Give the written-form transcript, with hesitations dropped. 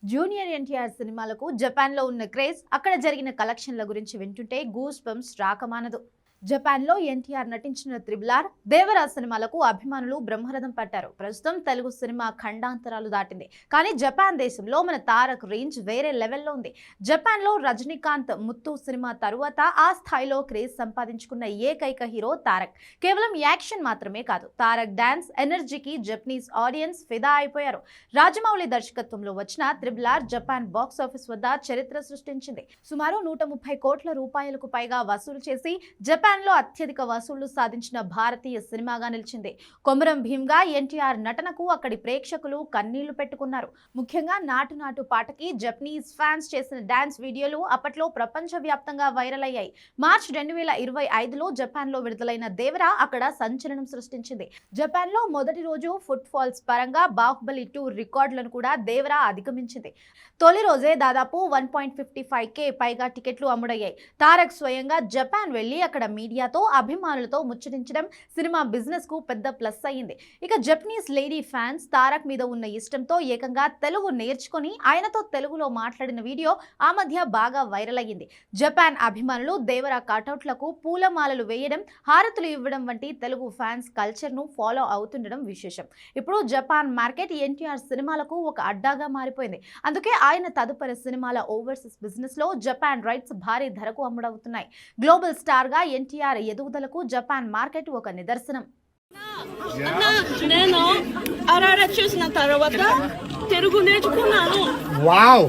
Junior NTR సినిమాలకు జపాన్లో ఉన్న క్రేజ్, అక్కడ జరిగిన కలెక్షన్ల గురించి వింటుంటే గూస్ బంప్స్ రాకమానదు. జపాన్లో ఎన్టీఆర్ నటించిన త్రిబుల్ దేవరా సినిమాలకు అభిమానులు బ్రహ్మరథం పట్టారు. ప్రస్తుతం తెలుగు సినిమా ఖండాంతరాలు దాటింది. కానీ జపాన్ దేశంలో మన తారక్ రేంజ్ వేరే లెవెల్లో ఉంది. జపాన్లో రజనీకాంత్ ముత్తు సినిమా తరువాత ఆ స్థాయిలో క్రేజ్ సంపాదించుకున్న ఏకైక హీరో తారక్. కేవలం యాక్షన్ మాత్రమే కాదు, తారక్ డాన్స్ ఎనర్జీకి జపనీస్ ఆడియన్స్ ఫిదా అయిపోయారు. రాజమౌళి దర్శకత్వంలో వచ్చిన త్రిబుల్ జపాన్ బాక్స్ ఆఫీస్ వద్ద చరిత్ర సృష్టించింది. సుమారు 130 కోట్ల రూపాయలకు పైగా వసూలు చేసి జపాన్ లో అత్యధిక వసూళ్లు సాధించిన భారతీయ సినిమాగా నిలిచింది. కొమరం భీమ్గా ఎన్టీఆర్ నటనకు అక్కడి ప్రేక్షకులు కన్నీళ్లు పెట్టుకున్నారు. ముఖ్యంగా నాటు నాటు పాటకి జపనీస్ ఫ్యాన్స్ చేసిన డాన్స్ వీడియోలు అప్పట్లో ప్రపంచవ్యాప్తంగా వైరల్ అయ్యాయి. మార్చి 2025లో జపాన్ లో విడుదలైన దేవరా అక్కడ సంచలనం సృష్టించింది. జపాన్ లో మొదటి రోజు ఫుట్ ఫాల్స్ పరంగా బాహుబలి 2 రికార్డులను కూడా దేవరా అధిగమించింది. తొలి రోజే దాదాపు 1.55K పైగా టికెట్లు అమ్ముడయ్యాయి. తారక్ స్వయంగా జపాన్ వెళ్లి అక్కడ మీడియాతో అభిమానులతో ముచ్చటించడం సినిమా బిజినెస్ కు పెద్ద ప్లస్ అయ్యింది. ఇక జపనీస్ లేడీ ఫ్యాన్స్ తారక్ మీద ఉన్న ఇష్టంతో ఏకంగా తెలుగు నేర్చుకుని ఆయనతో తెలుగులో మాట్లాడిన వీడియో ఆ మధ్య బాగా వైరల్ అయ్యింది. జపాన్ అభిమానులు దేవరా కటౌట్లకు పూలమాలలు వేయడం, హారతులు ఇవ్వడం వంటి తెలుగు ఫ్యాన్స్ కల్చర్ ను ఫాలో అవుతుండడం విశేషం. ఇప్పుడు జపాన్ మార్కెట్ ఎన్టీఆర్ సినిమాలకు ఒక అడ్డాగా మారిపోయింది. అందుకే ఆయన తదుపరి సినిమాల ఓవర్సీస్ బిజినెస్ లో జపాన్ రైట్స్ భారీ ధరకు అమ్ముడవుతున్నాయి. గ్లోబల్ స్టార్ గా ఎన్టీఆర్ ఎదుగుదలకు జపాన్ మార్కెట్ ఒక నిదర్శనం. నేను ఆర్ఆర్ఆర్ చూసిన తర్వాత తెలుగు నేర్చుకున్నాను. వావ్!